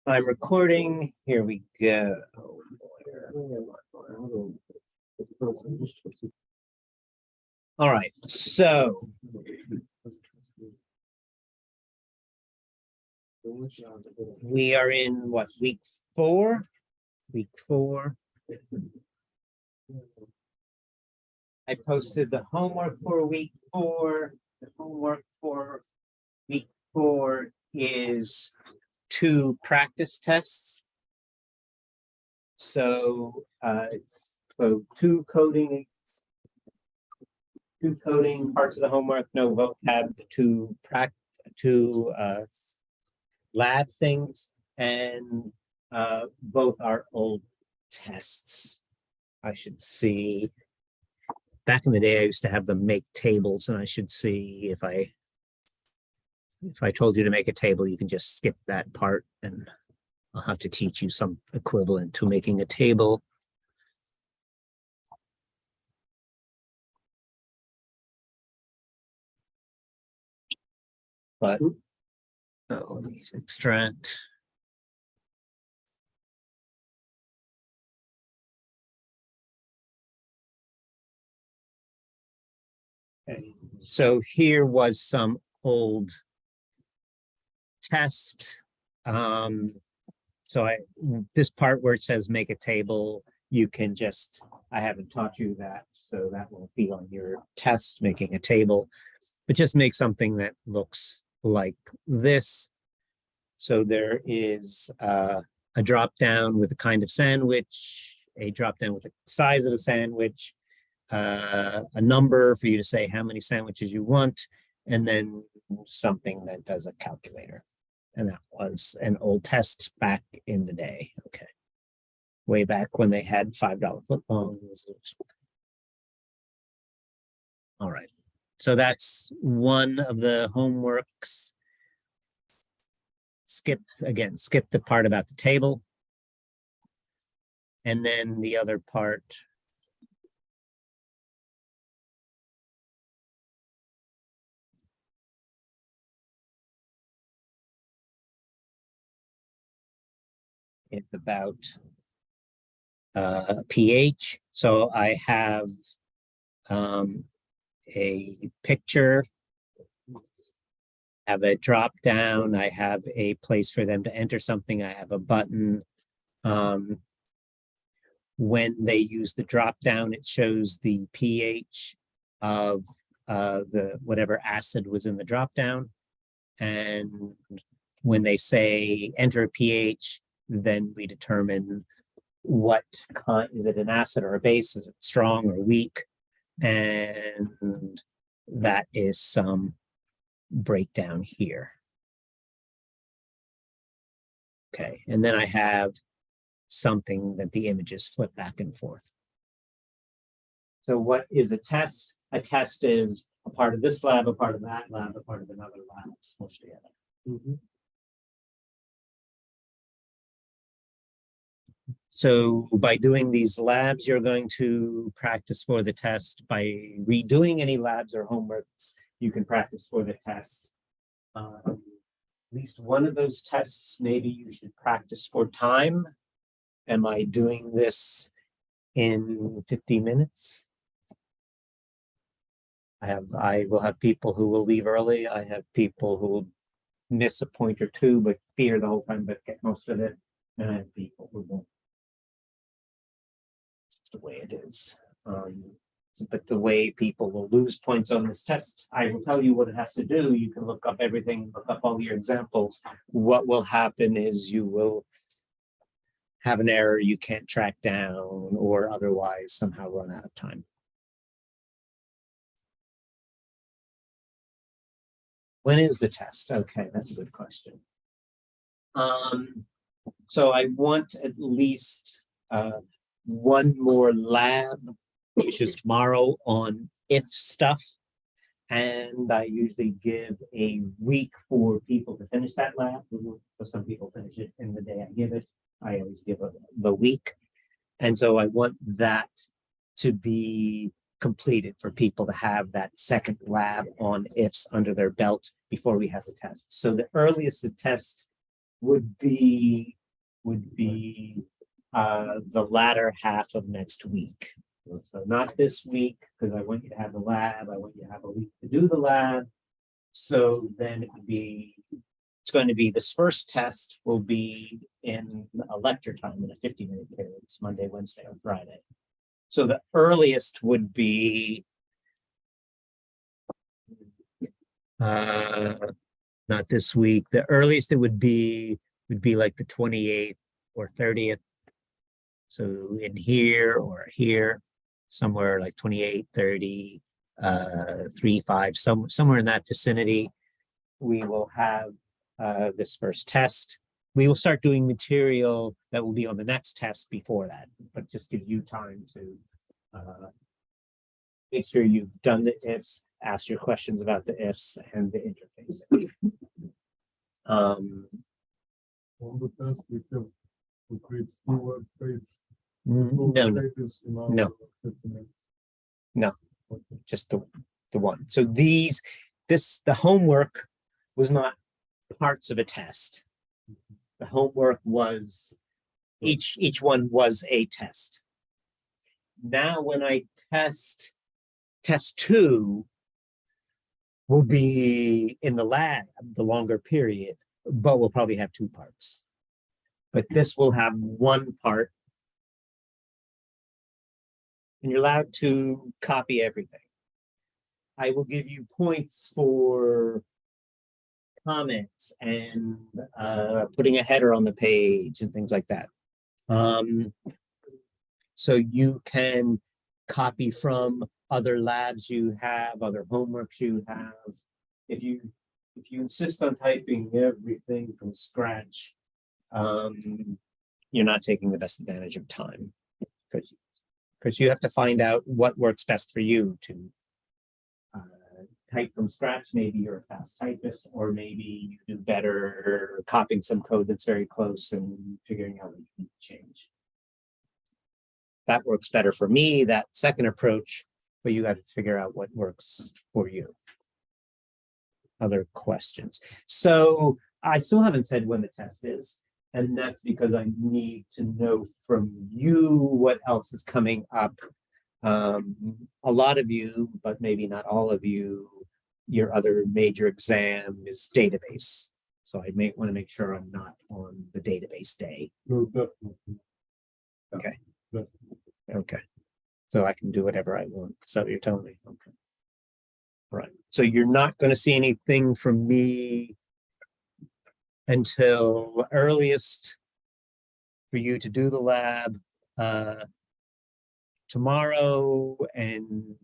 I'm recording. Here we go. All right. So we are in what, week 4? Week 4. I posted the homework for week 4. The homework for week 4 is 2 practice tests. So it's so two coding parts of the homework, no vocab, two lab things, and both are old tests. I should see. Back in the day, I used to have them make tables, and I should see if I told you to make a table, you can just skip that part, and I'll have to teach you some equivalent to making a table. But let me extract. Okay, so here was some old test. So this part where it says make a table, you can just, I haven't taught you that, so that won't be on your test, making a table, but just make something that looks like this. So there is a drop down with a kind of sandwich, a drop down with the size of the sandwich, a number for you to say how many sandwiches you want, and then something that does a calculator. And that was an old test back in the day. Okay. Way back when they had $5 footlongs. All right. So that's one of the homeworks. Skip the part about the table. And then the other part. It's about pH. So I have a picture, have a drop down, I have a place for them to enter something, I have a button. When they use the drop down, it shows the pH of the whatever acid was in the drop down. And when they say enter a pH, then we determine what kind, is it an acid or a base, is it strong or weak? And that is some breakdown here. Okay, and then I have something that the images flip back and forth. So what is a test? A test is a part of this lab, a part of that lab, a part of another lab smushed together. Mm-hmm. So by doing these labs, you're going to practice for the test. By redoing any labs or homeworks, you can practice for the test. At least one of those tests, maybe you should practice for time. Am I doing this in 50 minutes? I will have people who will leave early. I have people who will miss a point or two, but be here the whole time, but get most of it. And I have people who won't. It's the way it is. But the way people will lose points on this test, I will tell you what it has to do. You can look up everything, look up all your examples. What will happen is you will have an error you can't track down or otherwise somehow run out of time. When is the test? Okay, that's a good question. So I want at least one more lab, which is tomorrow, on if stuff. And I usually give a week for people to finish that lab. So some people finish it in the day I give it. I always give the week. And so I want that to be completed for people to have that second lab on ifs under their belt before we have the test. So the earliest the test would be the latter half of next week. So not this week, because I want you to have the lab. I want you to have a week to do the lab. So then it's going to be this first test will be in a lecture time in a 50-minute period. It's Monday, Wednesday, or Friday. So the earliest would be not this week. The earliest it would be like the 28th or 30th. So in here or here, somewhere like 28, 30, 3, 5, somewhere in that vicinity, we will have this first test. We will start doing material that will be on the next test before that, but just gives you time to make sure you've done the ifs, ask your questions about the ifs and the interface. On the test, we create two web pages. No, just the one. So the homework was not parts of a test. The homework was each one was a test. Now when I test 2 will be in the lab, the longer period, but we'll probably have 2 parts. But this will have 1 part. And you're allowed to copy everything. I will give you points for comments and putting a header on the page and things like that. So you can copy from other labs you have, other homeworks you have. If you insist on typing everything from scratch, you're not taking the best advantage of time, because you have to find out what works best for you to type from scratch. Maybe you're a fast typist, or maybe you do better copying some code that's very close and figuring out what you need to change. That works better for me, that second approach, but you got to figure out what works for you. Other questions? So I still haven't said when the test is, and that's because I need to know from you what else is coming up. A lot of you, but maybe not all of you, your other major exam is database. So I may want to make sure I'm not on the database day. No, definitely. Okay. Definitely. Okay. So I can do whatever I want. Is that what you're telling me? Okay. All right. So you're not going to see anything from me until earliest for you to do the lab tomorrow and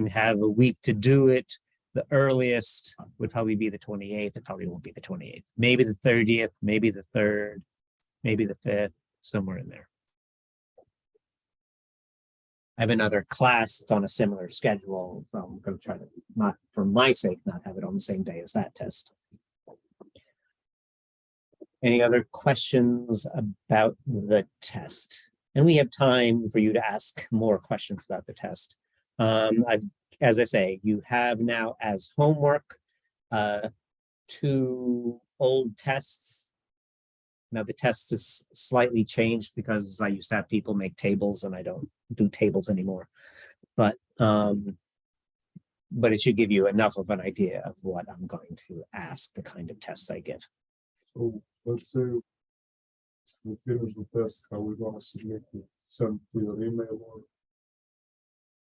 have a week to do it. The earliest would probably be the 28th. It probably won't be the 28th. Maybe the 30th, maybe the 3rd, maybe the 5th, somewhere in there. I have another class that's on a similar schedule, so I'm going to try to, not for my sake, not have it on the same day as that test. Any other questions about the test? And we have time for you to ask more questions about the test. As I say, you have now as homework 2 old tests. Now the test is slightly changed because I used to have people make tables and I don't do tables anymore. But it should give you enough of an idea of what I'm going to ask, the kind of tests I give. So let's say we finish the test, how we going to submit it? Send to your email or?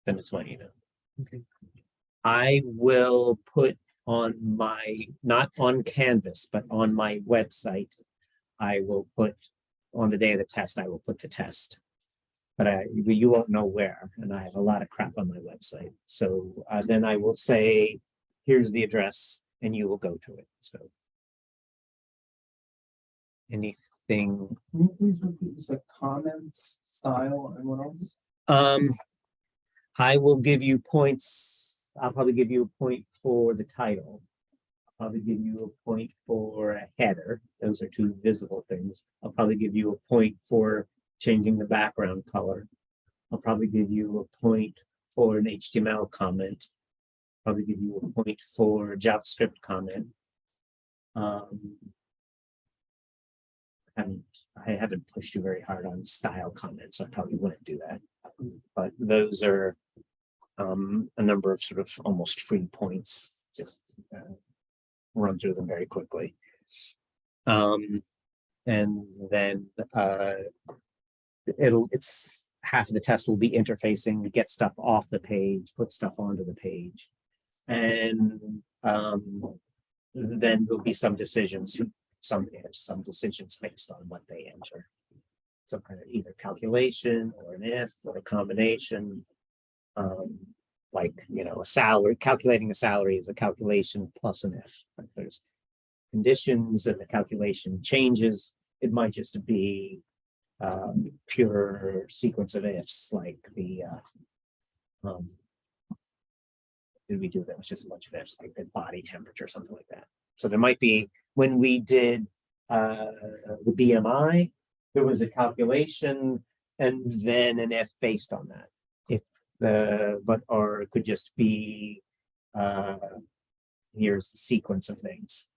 Then it's my email. Okay. I will put on my, not on Canvas, but on my website, I will put on the day of the test, I will put the test. But you won't know where, and I have a lot of crap on my website. So then I will say, here's the address, and you will go to it. So anything? Can you please repeat the comments, style, and what else? I will give you points. I'll probably give you a point for the title. I'll probably give you a point for a header. Those are 2 visible things. I'll probably give you a point for changing the background color. I'll probably give you a point for an HTML comment. Probably give you a point for a JavaScript comment. I haven't pushed you very hard on style comments, so I probably wouldn't do that. But those are a number of sort of almost free points. Just run through them very quickly. And then it's half of the test will be interfacing, get stuff off the page, put stuff onto the page. And then there'll be some decisions, some decisions based on what they enter. Some kind of either calculation or an if or a combination. Like, you know, a salary, calculating a salary is a calculation plus an if. If there's conditions and the calculation changes, it might just be pure sequence of ifs, like the did we do that? It was just a bunch of ifs, like the body temperature, something like that. So there might be, when we did the BMI, there was a calculation and then an if based on that. If or it could just be here's the sequence of things.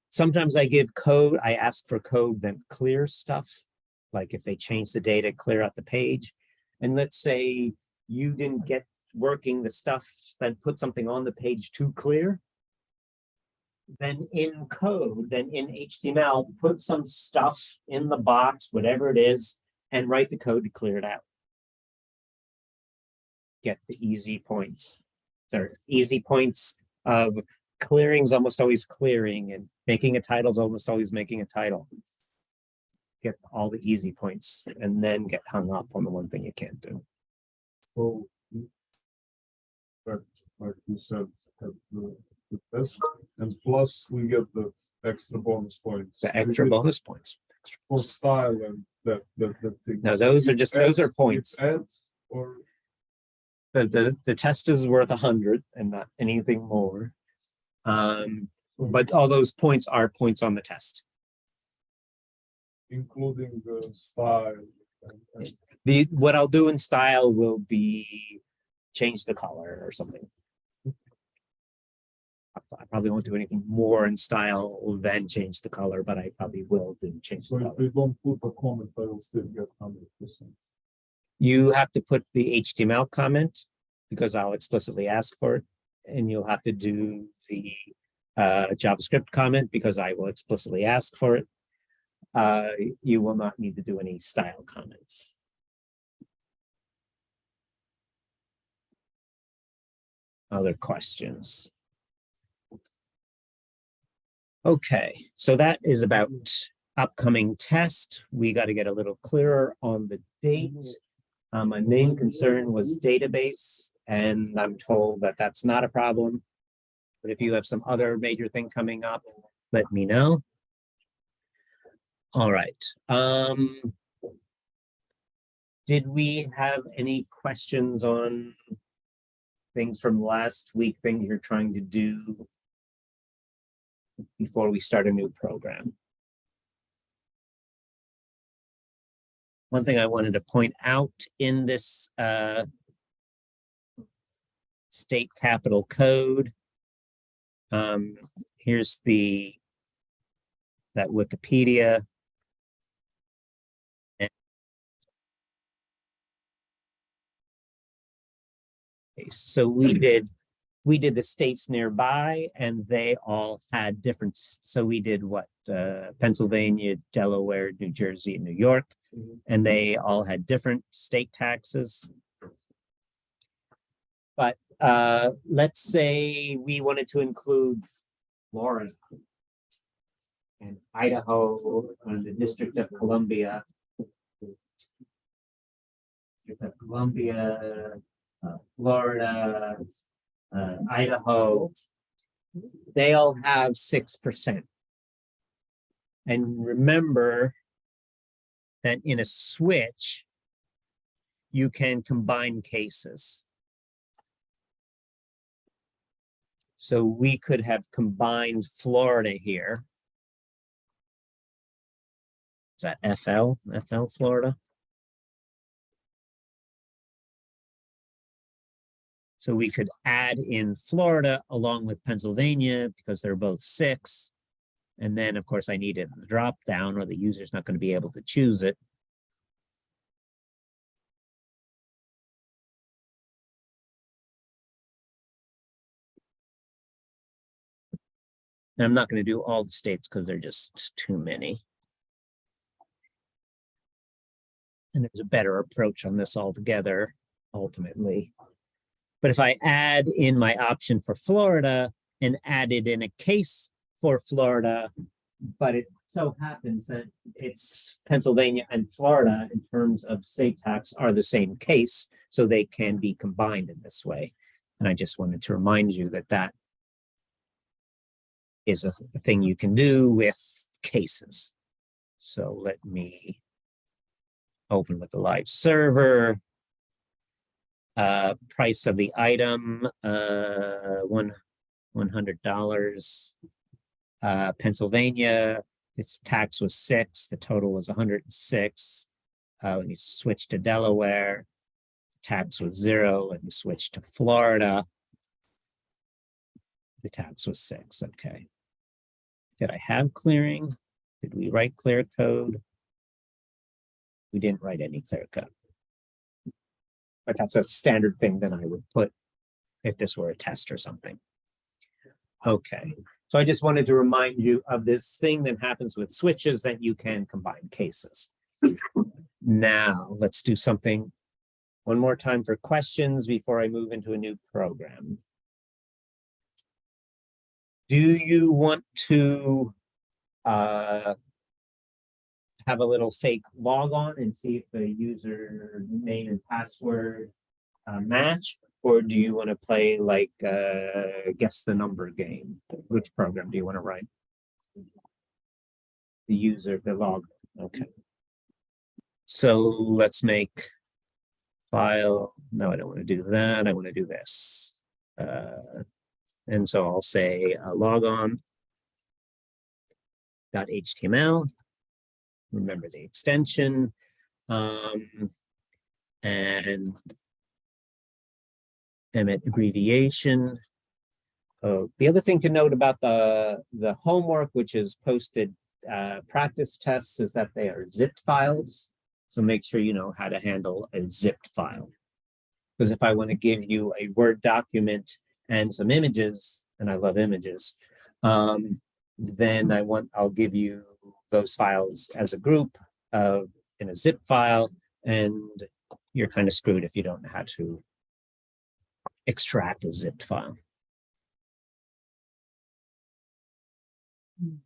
Sometimes I give code, I ask for code that clears stuff. Like if they change the data, clear out the page. And let's say you didn't get working the stuff that put something on the page too clear. Then in code, then in HTML, put some stuff in the box, whatever it is, and write the code to clear it out. Get the easy points. They're easy points of clearing is almost always clearing, and making a title is almost always making a title. Get all the easy points and then get hung up on the one thing you can't do. So, like you said, the test, and plus we get the extra bonus points. The extra bonus points. For style and that thing. No, those are just, those are points. Adds or The test is worth 100 and not anything more. so But all those points are points on the test. including the style. And What I'll do in style will be change the color or something. I probably won't do anything more in style than change the color, but I probably will do change so the if color. we don't put a comment, I will still get 100%. You have to put the HTML comment because I'll explicitly ask for it, and you'll have to do the JavaScript comment because I will explicitly ask for it. You will not need to do any style comments. Other questions? Okay, so that is about upcoming test. We got to get a little clearer on the date. My main concern was database, and I'm told that that's not a problem. But if you have some other major thing coming up, let me know. All right. Did we have any questions on things from last week, things you're trying to do before we start a new program? One thing I wanted to point out in this state capital code, here's that Wikipedia. So we did the states nearby, and they all had different. So we did what? Pennsylvania, Delaware, New Jersey, and New York, and they all had different state taxes. But let's say we wanted to include Florida and Idaho and the District of Columbia. Florida, Idaho, they all have 6%. And remember that in a switch, you can combine cases. So we could have combined Florida here. Is that FL Florida? So we could add in Florida along with Pennsylvania because they're both 6. And then, of course, I need it in the drop down or the user's not going to be able to choose it. And I'm not going to do all the states because they're just too many. And there's a better approach on this altogether, ultimately. But if I add in my option for Florida and added in a case for Florida, but it so happens that it's Pennsylvania and Florida in terms of state tax are the same case, so they can be combined in this way. And I just wanted to remind you that that is a thing you can do with cases. So let me open with the live server. Price of the item, $100. Pennsylvania, its tax was 6, the total was 106. Let me switch to Delaware. Tax was 0. Let me switch to Florida. The tax was 6. Okay. Did I have clearing? Did we write clear code? We didn't write any clear code. But that's a standard thing that I would put if this were a test or something. Okay. So I just wanted to remind you of this thing that happens with switches that you can combine cases. Now, let's do something one more time for questions before I move into a new program. Do you want to have a little fake log on and see if the user name and password match? Or do you want to play like guess the number game? Which program do you want to write? The user, the log. Okay. So let's make file. No, I don't want to do that. I want to do this. And so I'll say logon.html. Remember the extension. And Emmet abbreviation. Oh, the other thing to note about the homework, which is posted practice tests, is that they are zipped files. So make sure you know how to handle a zipped file. Because if I want to give you a Word document and some images, and I love images, then I'll give you those files as a group in a zip file, and you're kind of screwed if you don't know how to extract a zipped file.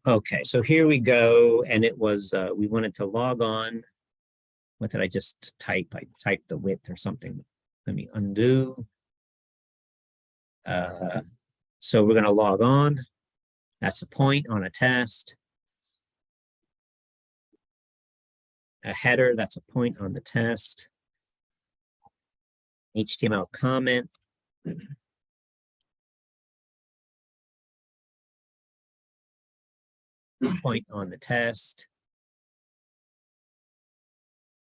Okay, so here we go, and it was, we wanted to log on. What did I just type? I typed the width or something. Let me undo. So we're gonna log on. That's a point on a test. A header, that's a point on the test. HTML comment. Point on the test.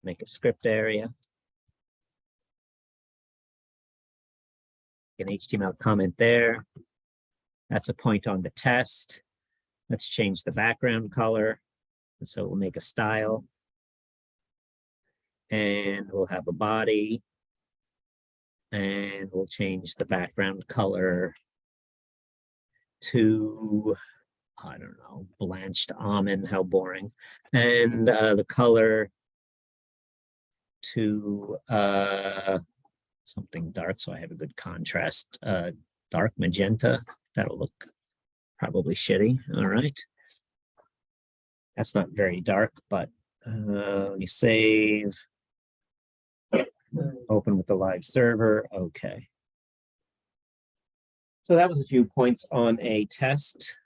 Make a script area. An HTML comment there. That's a point on the test. Let's change the background color. And so we'll make a style. And we'll have a body. And we'll change the background color to, I don't know, blanched almond, how boring. And the color to something dark, so I have a good contrast. Dark magenta, that'll look probably shitty. All right. That's not very dark, but let me save. Open with the live server. Okay. So that was a few points on a test.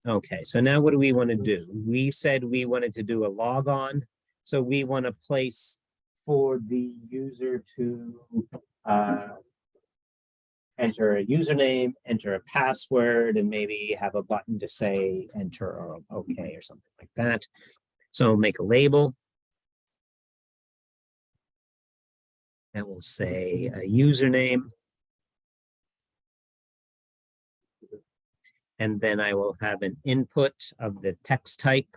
Okay, so now what do we want to do? We said we wanted to do a log on. So we want to place for the user to enter a username, enter a password, and maybe have a button to say enter or okay or something like that. So make a label. And we'll say a username. And then I will have an input of the text type.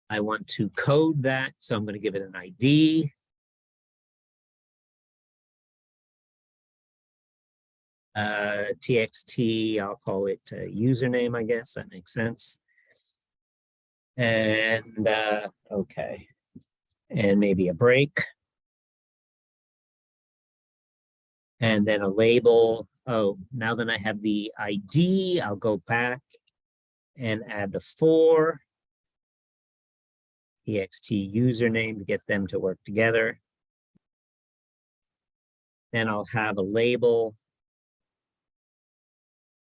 I want to code that, so I'm going to give it an ID. TXT, I'll call it username, I guess. That makes sense. And okay. And maybe a break. And then a label. Oh, now that I have the ID, I'll go back and add the 4. TXT username to get them to work together. Then I'll have a label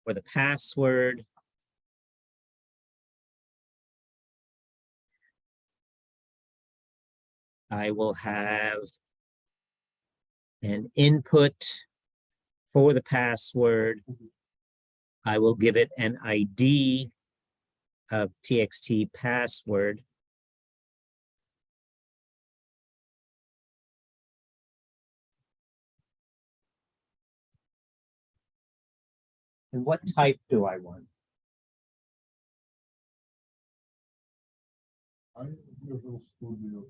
for the password. I will have an input for the password. I will give it an ID of TXT password. And what type do I want? Visual Studio.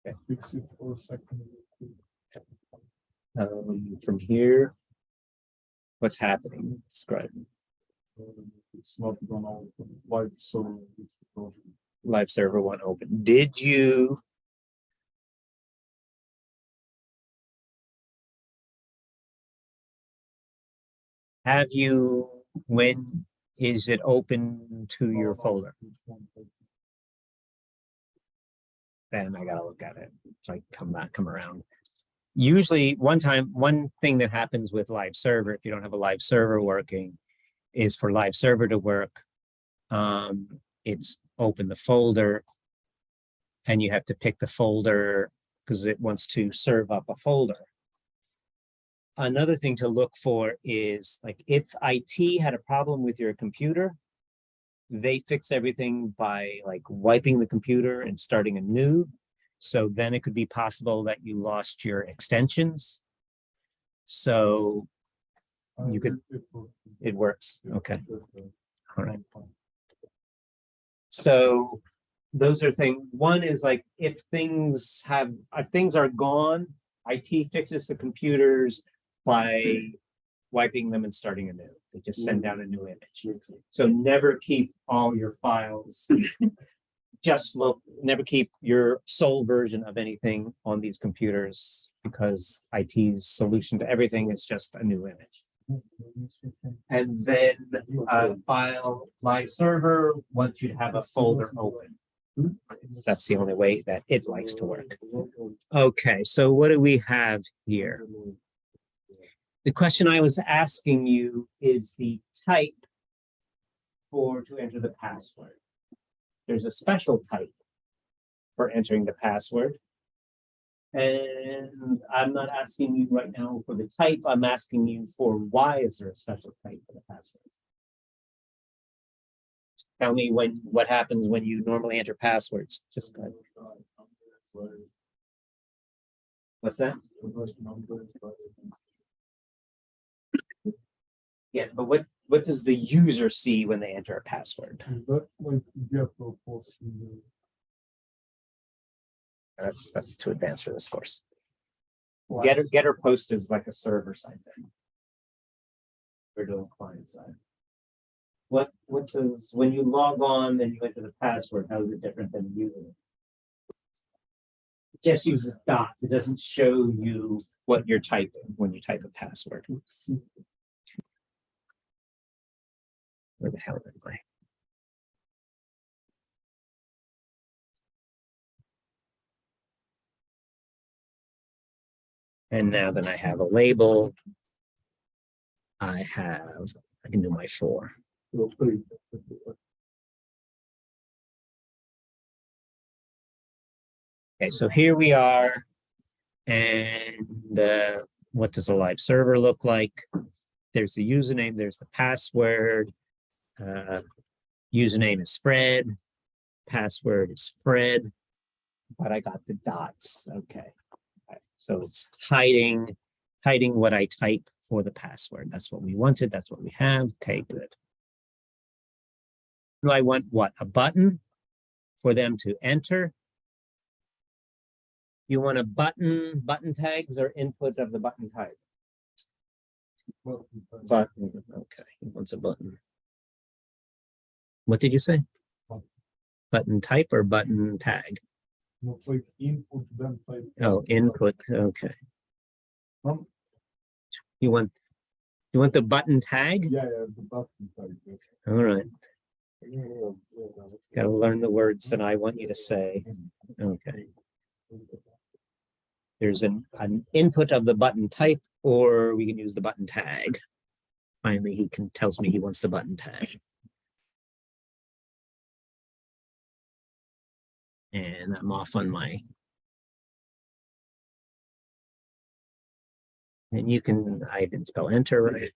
Okay. Fix it for a second. From here, what's happening? Describe. It's not gonna open live, so it's the problem. Live server won't open. Did you? Have you, when is it open to your folder? Then I gotta look at it. So I come around. Usually one thing that happens with live server, if you don't have a live server working, is for live server to work. It's open the folder and you have to pick the folder because it wants to serve up a folder. Another thing to look for is like if IT had a problem with your computer, they fix everything by like wiping the computer and starting anew. So then it could be possible that you lost your extensions. So you could, it works. Okay. All right. So those are things. One is like if things are gone, IT fixes the computers by wiping them and starting anew. They just send down a new image. So never keep all your files. Never keep your sole version of anything on these computers because IT's solution to everything is just a new image. And then file live server wants you to have a folder open. That's the only way that it likes to work. Okay, so what do we have here? The question I was asking you is the type to enter the password. There's a special type for entering the password. And I'm not asking you right now for the type, I'm asking you for why is there a special type for the password? Tell me what happens when you normally enter passwords. Just go ahead. What's that? Yeah, but what does the user see when they enter a password? That's too advanced for this course. Getter post is like a server side thing. We're doing client side. What does when you log on and you enter the password, how is it different than using it? It just uses dots. It doesn't show you what you're typing when you type a password. Where the hell am I? And now that I have a label, I can do my 4. Okay, so here we are. And what does a live server look like? There's the username, there's the password. Username is Fred, password is Fred. but I got the dots. Okay. So it's hiding what I type for the password. That's what we wanted. That's what we have. Okay, good. Do I want what? A button for them to enter? You want a button tags or input of the button type? Button. Okay, he wants a button. What did you say? Button type or button tag? No, like input, then type. Oh, input. Okay. You want the button tag? Yeah, the button type. Yes. All right. Yeah. Gotta learn the words that I want you to say. Okay. There's an input of the button type, or we can use the button tag. Finally, he tells me he wants the button tag. And I'm off on my. And you can, I didn't spell enter right.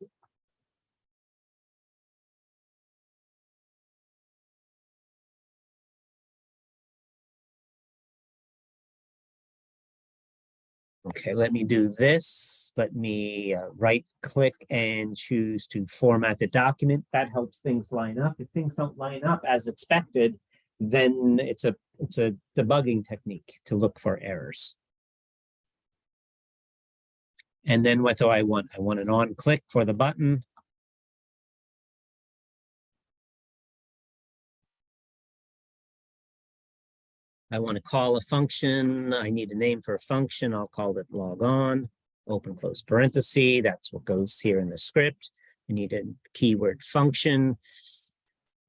Okay, let me do this. Let me right click and choose to format the document. That helps things line up. If things don't line up as expected, then it's a debugging technique to look for errors. And then what do I want? I want an on click for the button. I want to call a function. I need a name for a function. I'll call it log on, open close parenthesis. That's what goes here in the script. I need a keyword function.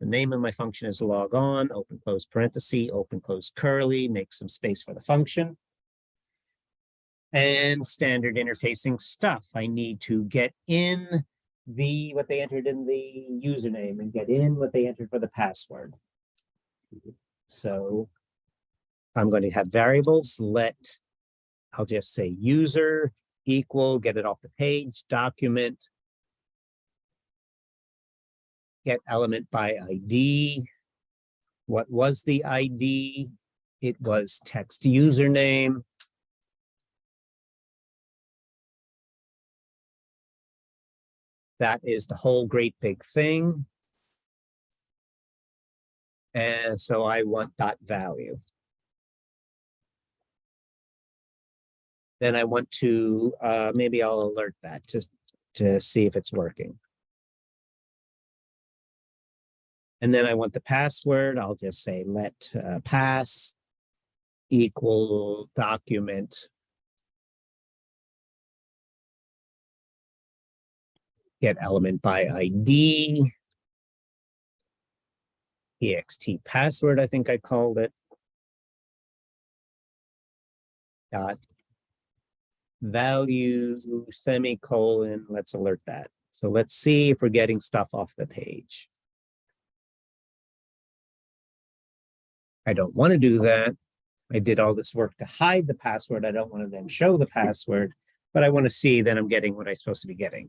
The name of my function is log on, open close parenthesis, open close curly, make some space for the function. And standard interfacing stuff. I need to get in what they entered in the username and get in what they entered for the password. So I'm going to have variables. I'll just say user equal, get it off the page, document, get element by ID. What was the ID? It was text username. That is the whole great big thing. And so I want dot value. Then I want to, maybe I'll alert that just to see if it's working. And then I want the password. I'll just say let pass equal document get element by ID, ext password, I think I called it. Dot value semicolon, let's alert that. So let's see if we're getting stuff off the page. I don't want to do that. I did all this work to hide the password. I don't want to then show the password, but I want to see that I'm getting what I'm supposed to be getting.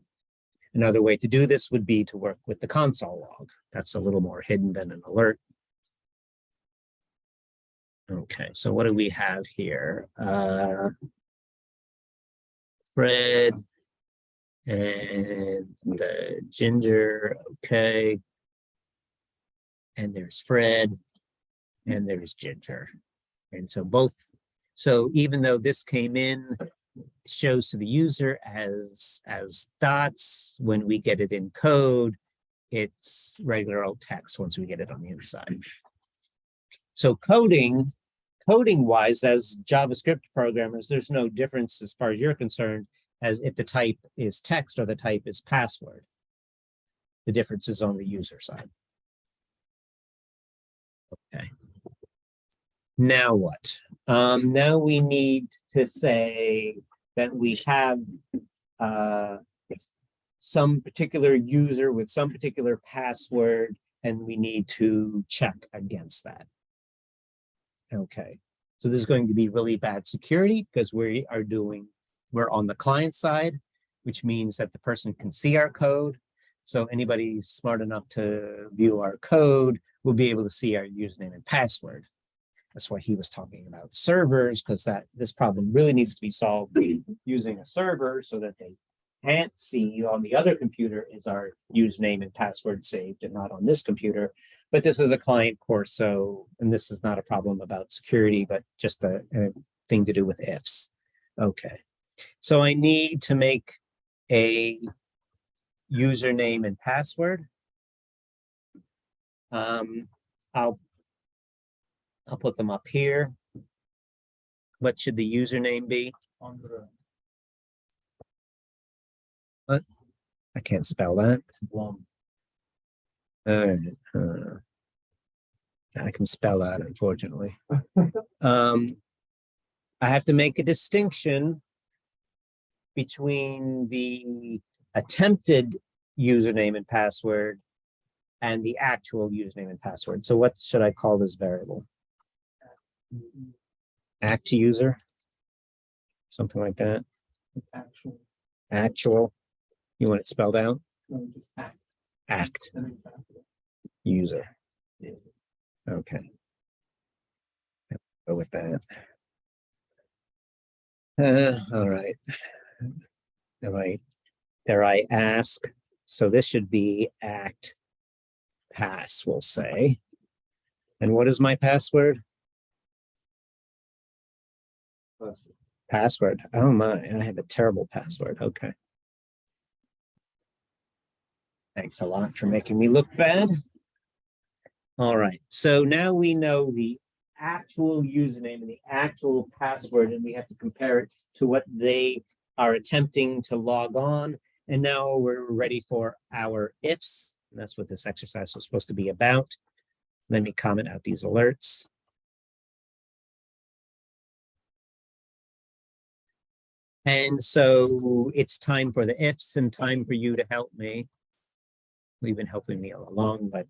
Another way to do this would be to work with the console log. That's a little more hidden than an alert. Okay, so what do we have here? Fred and the Ginger, okay. And there's Fred and there's Ginger. And so so even though this came in, shows to the user as dots, when we get it in code, it's regular old text once we get it on the inside. So coding wise, as JavaScript programmers, there's no difference as far as you're concerned as if the type is text or the type is password. The difference is on the user side. Okay. Now what? Now we need to say that we have some particular user with some particular password, and we need to check against that. Okay, so this is going to be really bad security because we're on the client side, which means that the person can see our code. So anybody smart enough to view our code will be able to see our username and password. That's why he was talking about servers, because this problem really needs to be solved using a server so that they can't see on the other computer is our username and password saved and not on this computer. But this is a client course, so, and this is not a problem about security, but just a thing to do with ifs. Okay, so I need to make a username and password. I'll put them up here. What should the username be? What? I can't spell that. I can spell that, unfortunately. I have to make a distinction between the attempted username and password and the actual username and password. So what should I call this variable? Act user, something like that. Actual. You want it spelled out? No, just act. Act user. Okay. Go with that. All right. Dare I ask? So this should be act pass, we'll say. And what is my password? Password. Oh my, I have a terrible password. Okay. Thanks a lot for making me look bad. All right, so now we know the actual username and the actual password, and we have to compare it to what they are attempting to log on. And now we're ready for our ifs. And that's what this exercise was supposed to be about. Let me comment out these alerts. And so it's time for the ifs and time for you to help me. You've been helping me all along, but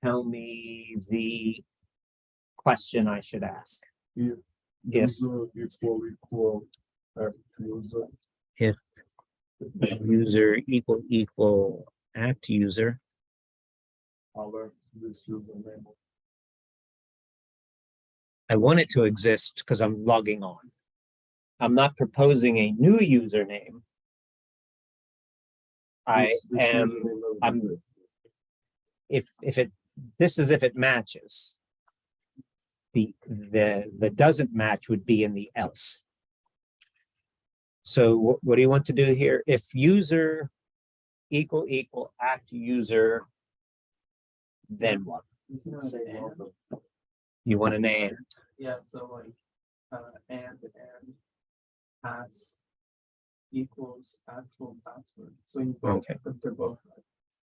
tell me the question I should ask. If Yes. user equal act user. If user equal act user, Alert this username. I want it to exist because I'm logging on. I'm not proposing a new username. This is if it matches. The doesn't match would be in the else. So what do you want to do here? If user equal act user, then what? You want an and. Yeah, so like and pass equals actual password. So you both, Okay. they're both right.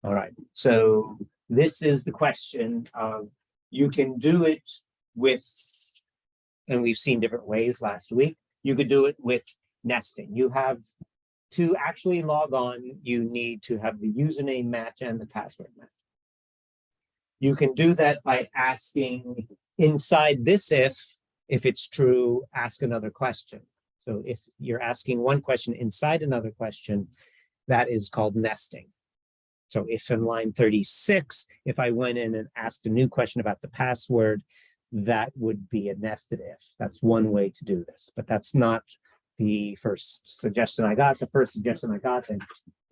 All right. So this is the question of, you can do it with, and we've seen different ways last week. You could do it with nesting. You have to actually log on, you need to have the username match and the password match. You can do that by asking inside this if it's true, ask another question. So if you're asking one question inside another question, that is called nesting. So if in line 36, if I went in and asked a new question about the password, that would be a nested if. That's one way to do this, but that's not the first suggestion I got. The first suggestion I got and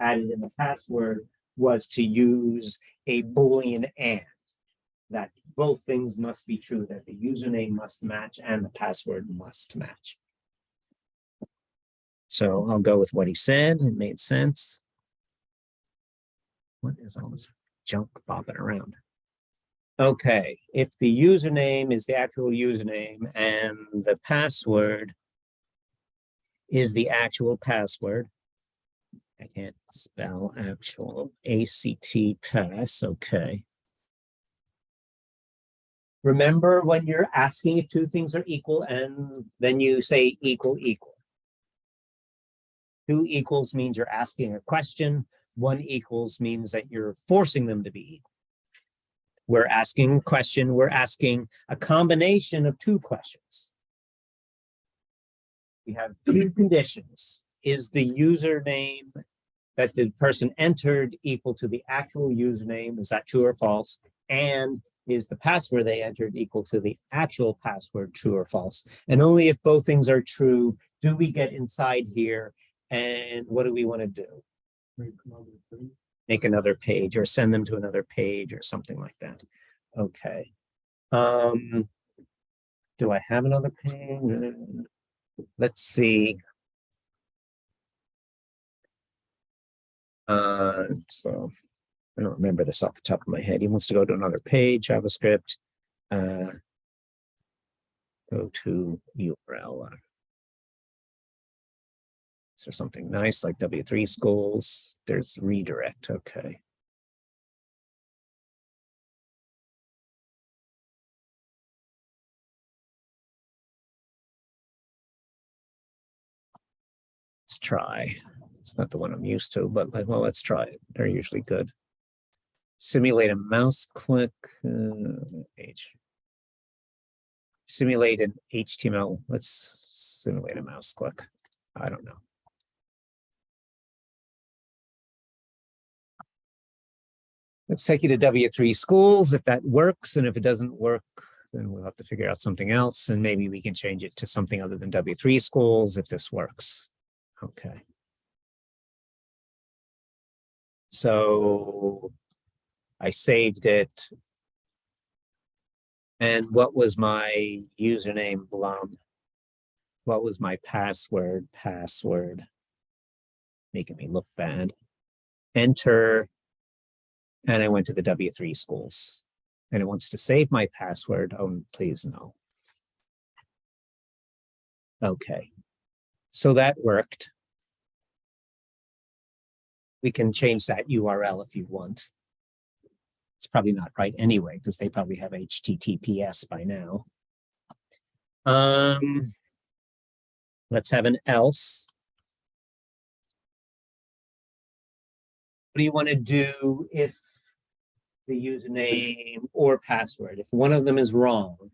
added in the password was to use a Boolean and, that both things must be true, that the username must match and the password must match. So I'll go with what he said. It made sense. What is all this junk bopping around? Okay, if the username is the actual username and the password is the actual password, I can't spell actual, ACT pass, okay. Remember when you're asking if two things are equal and then you say equal. Two equals means you're asking a question. One equals means that you're forcing them to be equal. We're asking a question, we're asking a combination of two questions. We have two conditions. Is the username that the person entered equal to the actual username? Is that true or false? And is the password they entered equal to the actual password, true or false? And only if both things are true, do we get inside here, and what do we want to do? Make another page or send them to another page or something like that. Okay. Do I have another page? Let's see. So I don't remember this off the top of my head. He wants to go to another page, JavaScript. Go to URL. Is there something nice like W3 schools? There's redirect. Okay. Let's try. It's not the one I'm used to, but well, let's try it. They're usually good. Simulate a mouse click. Simulate an HTML. Let's simulate a mouse click. I don't know. Let's take you to W3 schools if that works. And if it doesn't work, then we'll have to figure out something else. And maybe we can change it to something other than W3 schools if this works. Okay. So I saved it. And what was my username, Blum? What was my password? Password. Making me look bad. Enter. And I went to the W3 schools. And it wants to save my password. Oh, please no. Okay. So that worked. We can change that URL if you want. It's probably not right anyway, because they probably have HTTPS by now. Let's have an else. What do you want to do if the username or password, if one of them is wrong?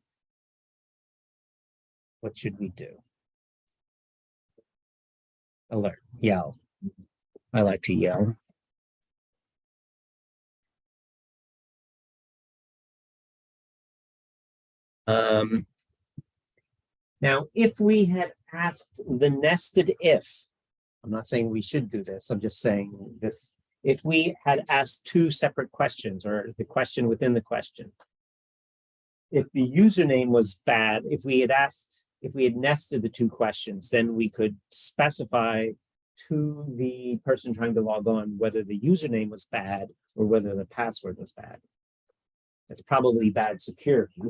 What should we do? Alert, yell. I like to yell. Now, if we had asked the nested if, I'm not saying we should do this, I'm just saying this, if we had asked two separate questions or the question within the question, if the username was bad, if we had nested the two questions, then we could specify to the person trying to log on whether the username was bad or whether the password was bad. That's probably bad security,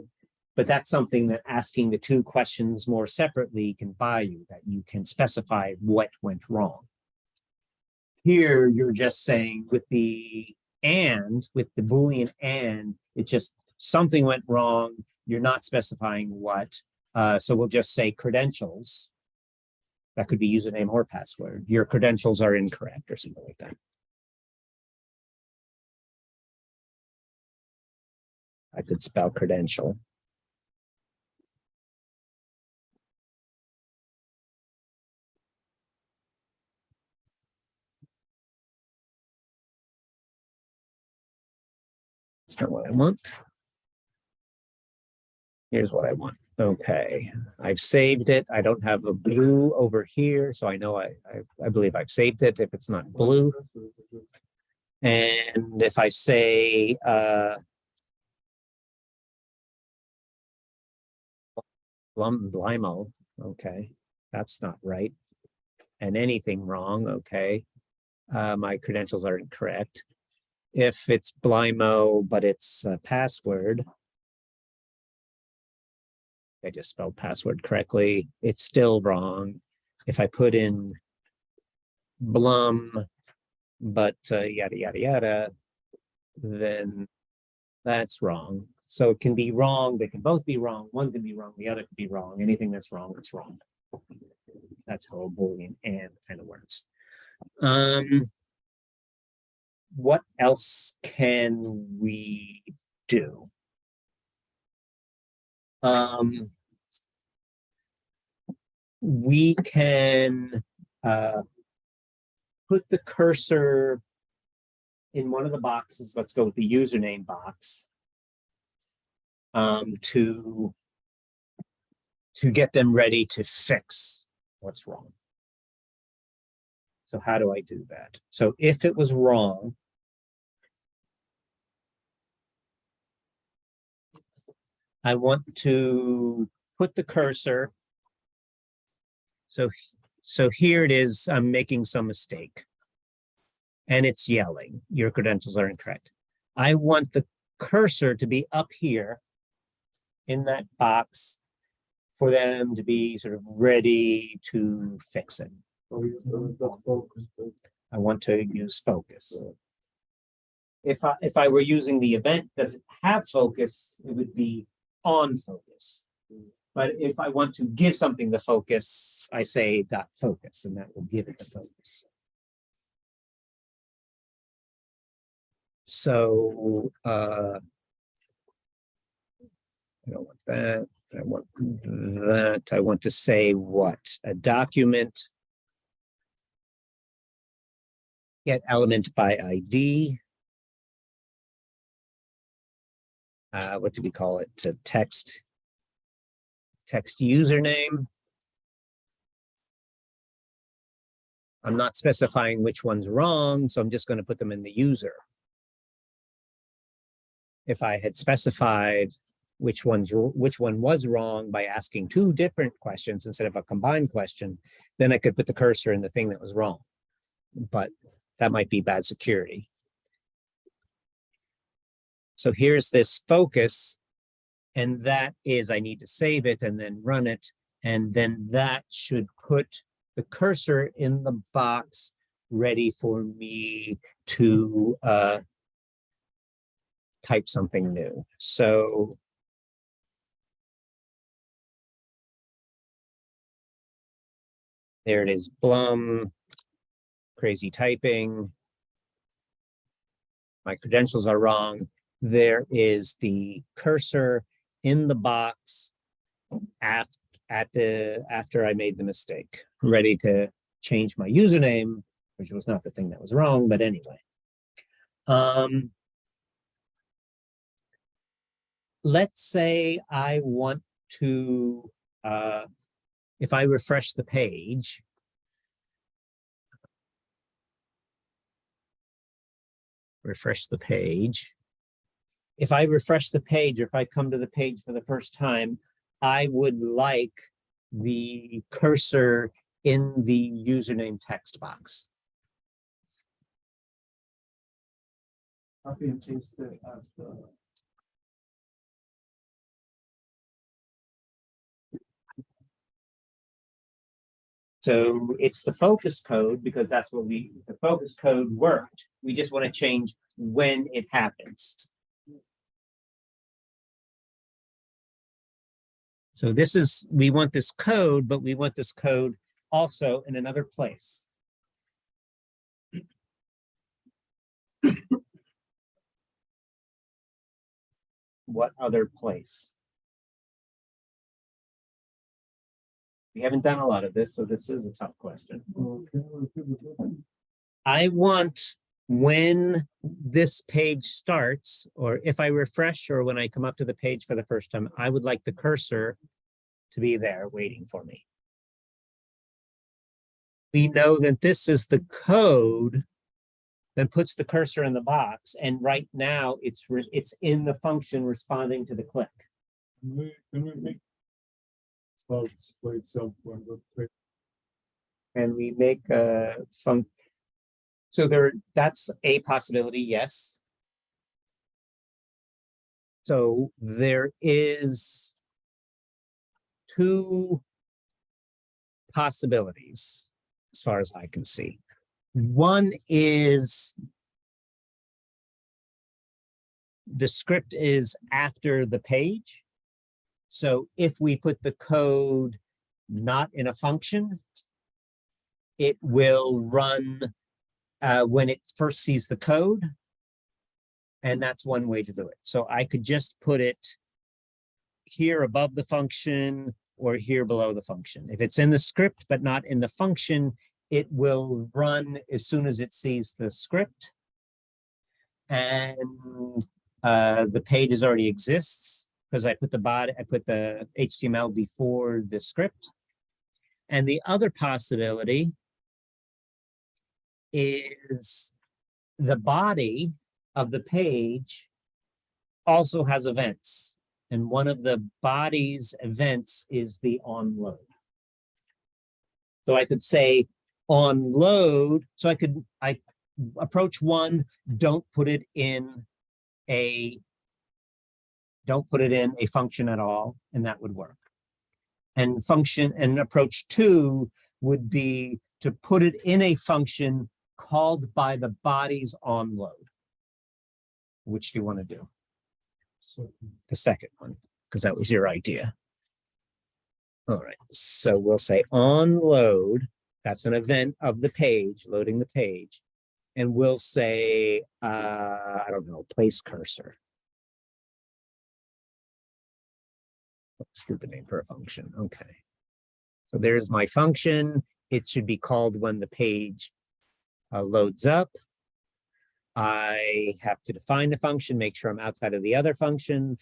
but that's something that asking the two questions more separately can buy you, that you can specify what went wrong. Here, you're just saying with the Boolean and, it's just something went wrong. You're not specifying what. So we'll just say credentials. That could be username or password. Your credentials are incorrect or something like that. I could spell credential. That's not what I want. Here's what I want. Okay, I've saved it. I don't have a blue over here, so I know I believe I've saved it if it's not blue. And if I say Blimo, okay, that's not right. And anything wrong, okay. My credentials are incorrect. If it's Blimo, but it's a password, I just spelled password correctly, it's still wrong. If I put in Blum, but yada, yada, yada, then that's wrong. So it can be wrong. They can both be wrong. One can be wrong. The other can be wrong. Anything that's wrong, it's wrong. That's how a Boolean and kind of works. What else can we do? We can put the cursor in one of the boxes. Let's go with the username box. to get them ready to fix what's wrong. So how do I do that? So if it was wrong, I want to put the cursor. So here it is, I'm making some mistake. And it's yelling, your credentials are incorrect. I want the cursor to be up here in that box for them to be sort of ready to fix it. I want to use focus. If I were using the event, does it have focus? It would be on focus. But if I want to give something the focus, I say dot focus, and that will give it the focus. So I don't want that. I want that. I want to say what? A document. Get element by ID. What do we call it? A text username. I'm not specifying which one's wrong, so I'm just going to put them in the user. If I had specified which one was wrong by asking two different questions instead of a combined question, then I could put the cursor in the thing that was wrong. But that might be bad security. So here's this focus, and that is, I need to save it and then run it, and then that should put the cursor in the box ready for me to type something new. So there it is, Blum, crazy typing. My credentials are wrong. There is the cursor in the box after I made the mistake, ready to change my username, which was not the thing that was wrong, but anyway. Let's say I want to, if I refresh the page, if I refresh the page, or if I come to the page for the first time, I would like the cursor in the username text box. Copy and paste it as the. So it's the focus code because that's what the focus code worked. We just want to change when it happens. So this is, we want this code, but we want this code also in another place. What other place? We haven't done a lot of this, so this is a tough question. I want, when this page starts, or if I refresh, or when I come up to the page for the first time, I would like the cursor to be there waiting for me. We know that this is the code that puts the cursor in the box, and right now it's in the function responding to the click. Can we make And we make a function. So that's a possibility, yes. So there is two possibilities as far as I can see. One is the script is after the page. So if we put the code not in a function, it will run when it first sees the code. And that's one way to do it. So I could just put it here above the function or here below the function. If it's in the script but not in the function, it will run as soon as it sees the script. And the page already exists. because I put the HTML before the script. And the other possibility is the body of the page also has events. And one of the body's events is the onload. So I could say onload. So I approach one, don't put it in a function at all, and that would work. And approach two would be to put it in a function called by the body's onload. Which do you want to do? So The second one, because that was your idea. All right, so we'll say onload. That's an event of the page, loading the page. And we'll say, I don't know, place cursor. Stupid name for a function. Okay. So there's my function. It should be called when the page loads up. I have to define the function, make sure I'm outside of the other function.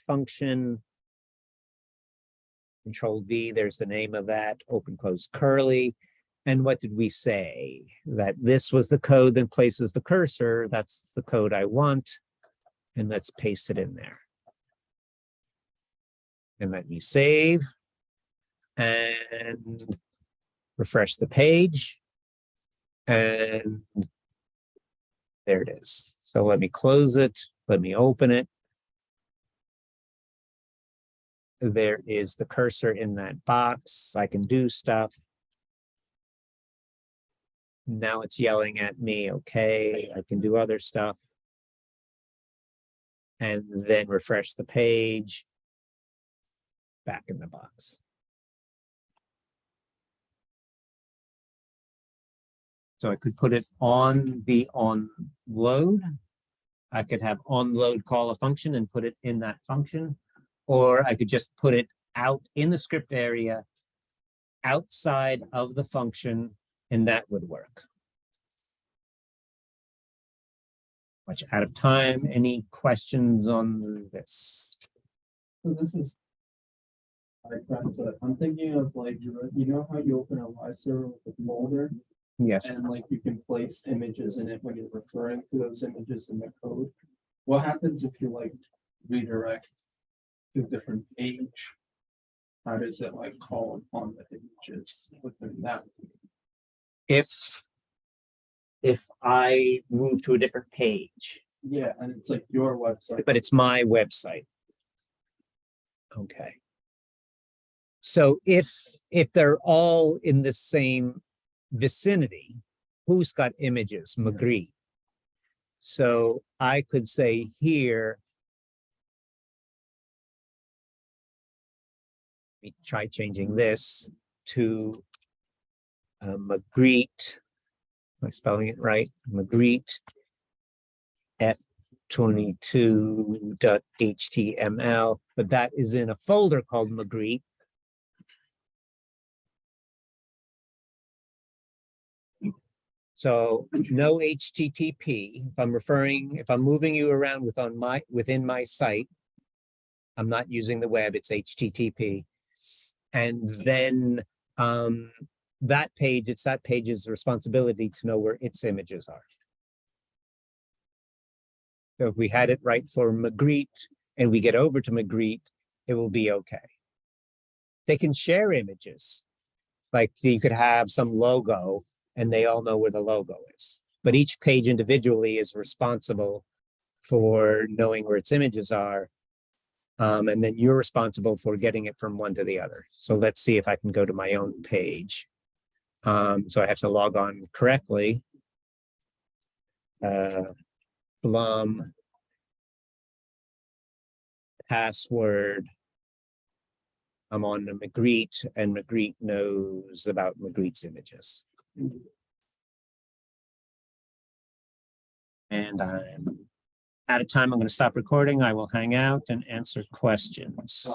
Control V, there's the name of that, open, close, curly. And what did we say? That this was the code that places the cursor. That's the code I want. And let's paste it in there. And let me save and refresh the page. And there it is. So let me close it. Let me open it. There is the cursor in that box. I can do stuff. Now it's yelling at me. Okay, I can do other stuff. And then refresh the page. Back in the box. So I could put it on the onload. I could have onload call a function and put it in that function, or I could just put it out in the script area outside of the function, and that would work. Much out of time. Any questions on this? So this is. I'm thinking of like, you know how you open a live server with a folder Yes. and like you can place images in it when you're referring to those images in the code. What happens if you like redirect to a different page? How does it like call upon the images within that? If I move to a different page, Yeah, and it's like your website. but it's my website. Okay. So if they're all in the same vicinity, who's got images? Magritte. So I could say here, let me try changing this to Magritte. Am I spelling it right? Magritte f22.html, but that is in a folder called Magritte. So no HTTP. If I'm moving you around within my site, I'm not using the web, it's HTTP. And then it's that page's responsibility to know where its images are. So if we had it right for Magritte and we get over to Magritte, it will be okay. They can share images. Like you could have some logo and they all know where the logo is. But each page individually is responsible for knowing where its images are. And then you're responsible for getting it from one to the other. So let's see if I can go to my own page. So I have to log on correctly. Blum. Password. I'm on the Magritte, and Magritte knows about Magritte's images. And I'm out of time. I'm going to stop recording. I will hang out and answer questions.